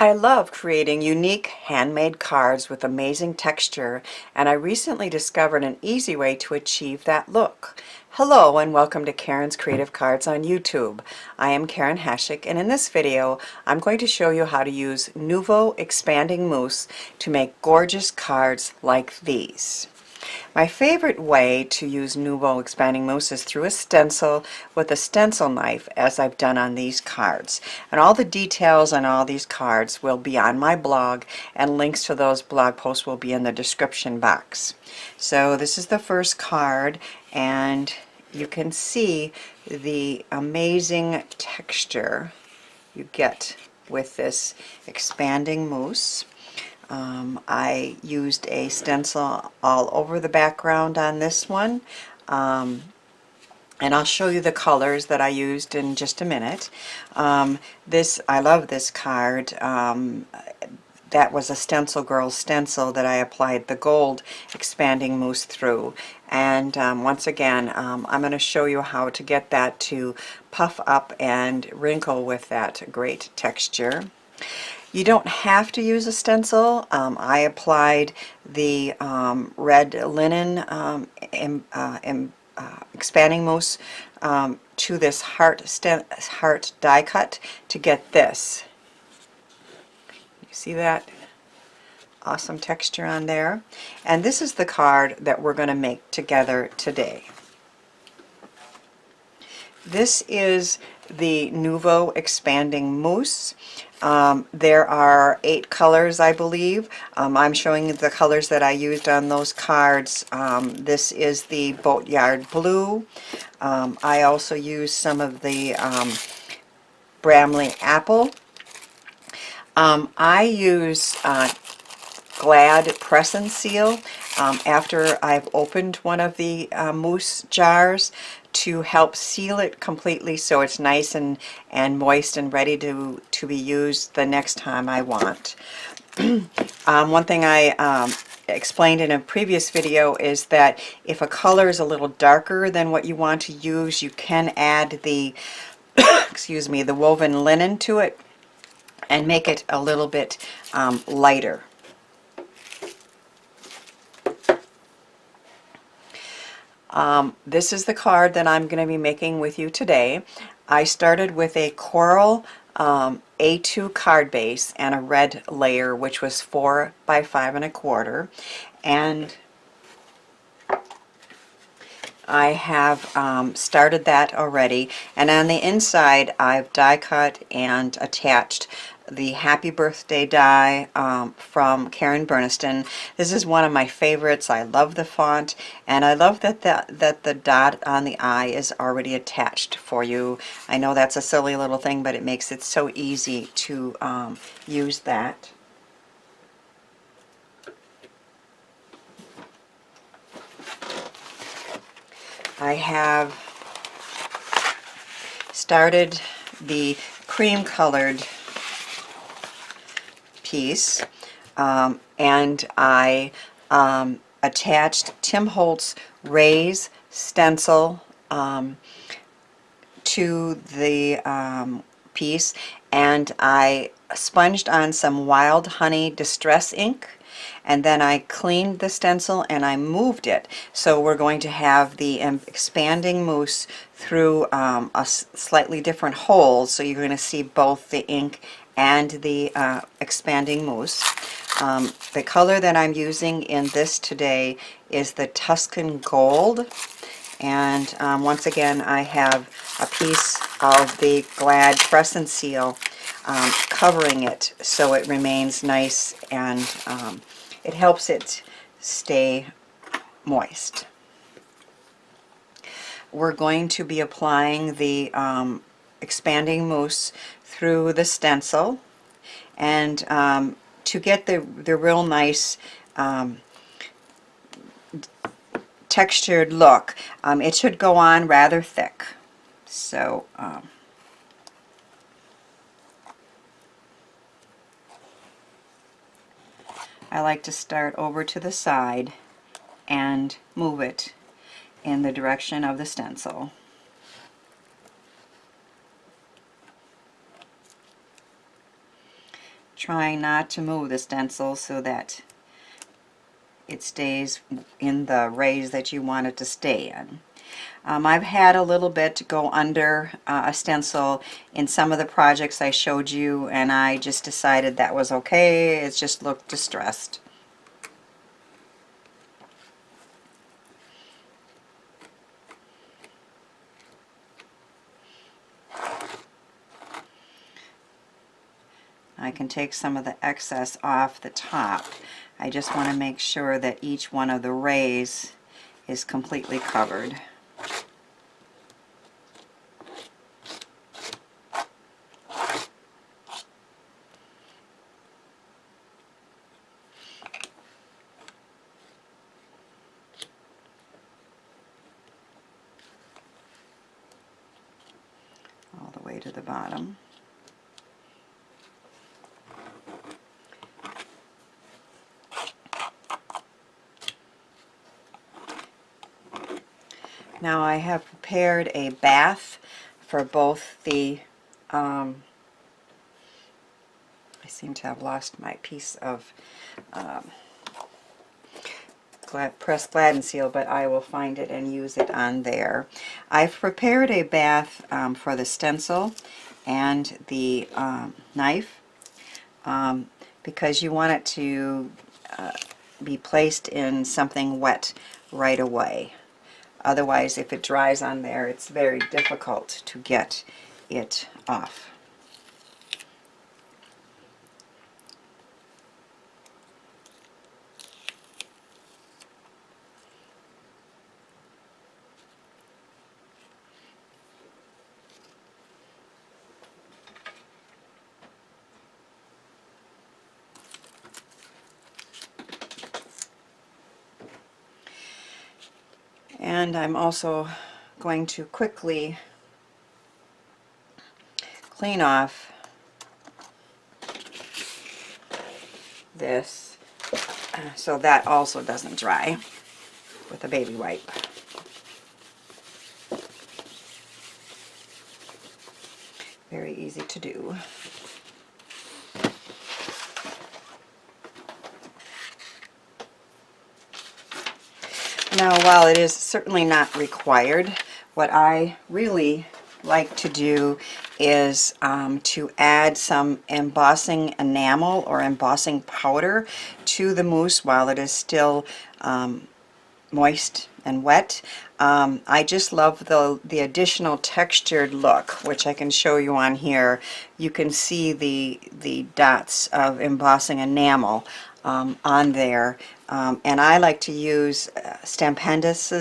I love creating unique handmade cards with amazing texture, and I recently discovered an easy way to achieve that look. Hello and welcome to Karen's Creative Cards on YouTube. I am Karen Hashik, and in this video I'm going to show you how to use Nuvo Expanding Mousse to make gorgeous cards like these. My favorite way to use Nuvo Expanding Mousse is through a stencil with a stencil knife, as I've done on these cards. And all the details on all these cards will be on my blog, and links to those blog posts will be in the description box. So this is the first card, and you can see the amazing texture you get with this expanding mousse. I used a stencil all over the background on this one, and I'll show you the colors that I used in just a minute. I love this card. That was a Stencil Girls stencil that I applied the gold expanding mousse through, and once again I'm going to show you how to get that to puff up and wrinkle with that great texture. You don't have to use a stencil. I applied the red linen expanding mousse to this heart die cut to get this. You see that awesome texture on there? And this is the card that we're going to make together today. This is the Nuvo Expanding Mousse. There are 8 colors, I believe. I'm showing you the colors that I used on those cards. This is the Boatyard Blue. I also used some of the Bramley Apple. I use Glad Press and Seal after I've opened one of the mousse jars to help seal it completely so it's nice and moist and ready to be used the next time I want. One thing I explained in a previous video is that if a color is a little darker than what you want to use, you can add the excuse me, the woven linen to it and make it a little bit lighter. This is the card that I'm going to be making with you today. I started with a coral A2 card base and a red layer, which was 4 by 5 1/4, and I have started that already, and on the inside I've die cut and attached the Happy Birthday die from Burniston. This is one of my favorites. I love the font, and I love that the dot on the eye is already attached for you. I know that's a silly little thing, but it makes it so easy to use that. I have started the cream colored piece, and I attached Tim Holtz Raise stencil to the piece, and I sponged on some Wild Honey Distress ink, and then I cleaned the stencil and I moved it. So we're going to have the expanding mousse through a slightly different holes, so you're going to see both the ink and the expanding mousse. The color that I'm using in this today is the Tuscan Gold, and once again I have a piece of the Glad Press and Seal covering it so it remains nice, and it helps it stay moist. We're going to be applying the expanding mousse through the stencil, and to get the real nice textured look, it should go on rather thick. So I like to start over to the side and move it in the direction of the stencil. trying not to move the stencil so that it stays in the rays that you want it to stay in. I've had a little bit go under a stencil in some of the projects I showed you, and I just decided that was okay. It just looked distressed. I can take some of the excess off the top. I just want to make sure that each one of the rays is completely covered. All the way to the bottom. Now I have prepared a bath for both the, I seem to have lost my piece of pressed Glad and Seal, but I will find it and use it on there. I've prepared a bath for the stencil and the knife because you want it to be placed in something wet right away. Otherwise, if it dries on there, it's very difficult to get it off. And I'm also going to quickly clean off this so that also doesn't dry with a baby wipe. Very easy to do. Now, while it is certainly not required, what I really like to do is to add some embossing enamel or embossing powder to the mousse while it is still moist and wet. I just love the additional textured look, which I can show you on here. You can see the dots of embossing enamel on there. And I like to use Stampendous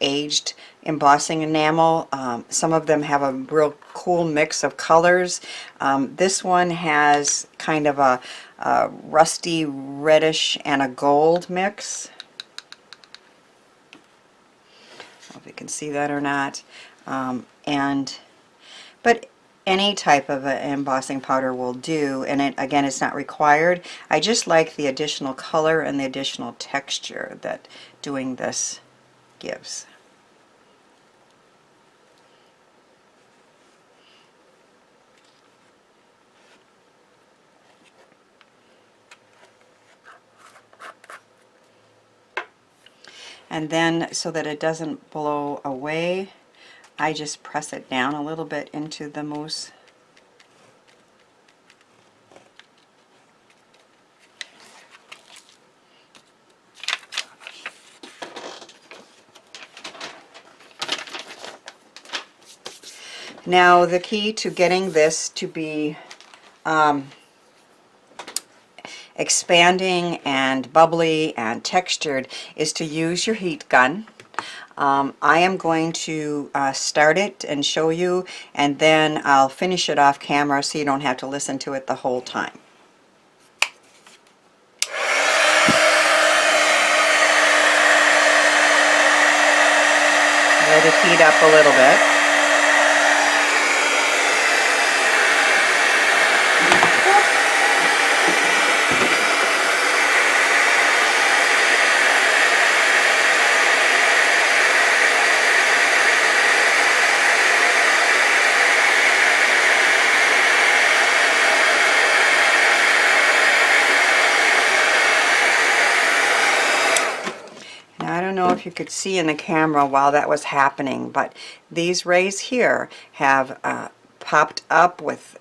aged embossing enamel. Some of them have a real cool mix of colors. This one has kind of a rusty reddish and a gold mix. I don't know if you can see that or not. But any type of embossing powder will do, and again, it's not required. I just like the additional color and the additional texture that doing this gives. And then, so that it doesn't blow away, I just press it down a little bit into the mousse. Now, the key to getting this to be expanding and bubbly and textured is to use your heat gun. I am going to start it and show you, and then I'll finish it off camera so you don't have to listen to it the whole time. Let it heat up a little bit. if you could see in the camera while that was happening, but these rays here have popped up with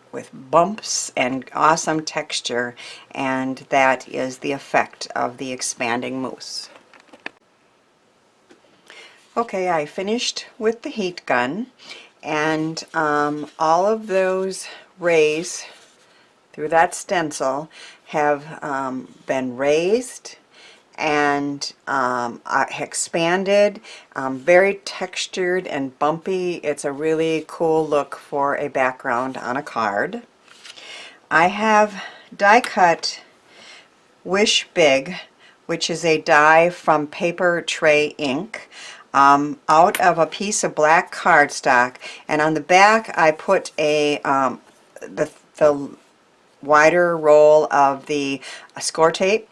bumps and awesome texture, and that is the effect of the expanding mousse. Okay, I finished with the heat gun, and all of those rays through that stencil have been raised and expanded, very textured and bumpy. It's a really cool look for a background on a card. I have die cut Wish Big, which is a die from Papertrey Ink, out of a piece of black cardstock, and on the back I put a the wider roll of the score tape,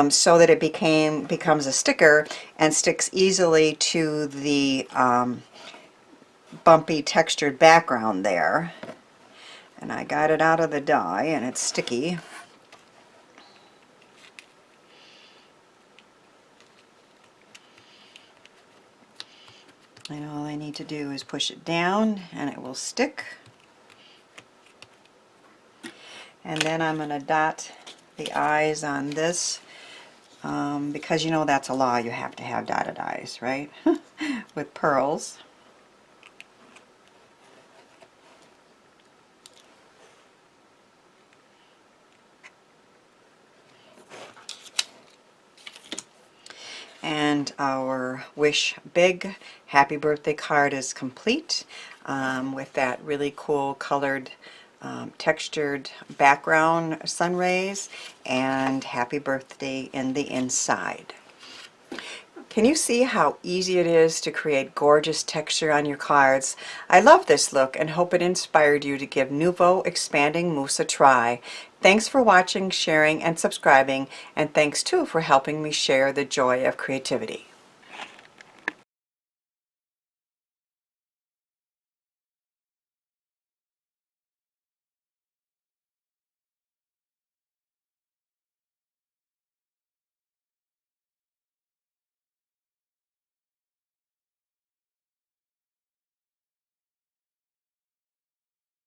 so that it becomes a sticker and sticks easily to the bumpy textured background there. And I got it out of the die and it's sticky. And all I need to do is push it down and it will stick. And then I'm going to dot the eyes on this, because you know that's a law, you have to have dotted eyes, right? With pearls. And our Wish Big Happy Birthday card is complete, with that really cool colored textured background sun rays and happy birthday in the inside. Can you see how easy it is to create gorgeous texture on your cards? I love this look and hope it inspired you to give Nuvo Expanding Mousse a try. Thanks for watching, sharing, and subscribing, and thanks too for helping me share the joy of creativity.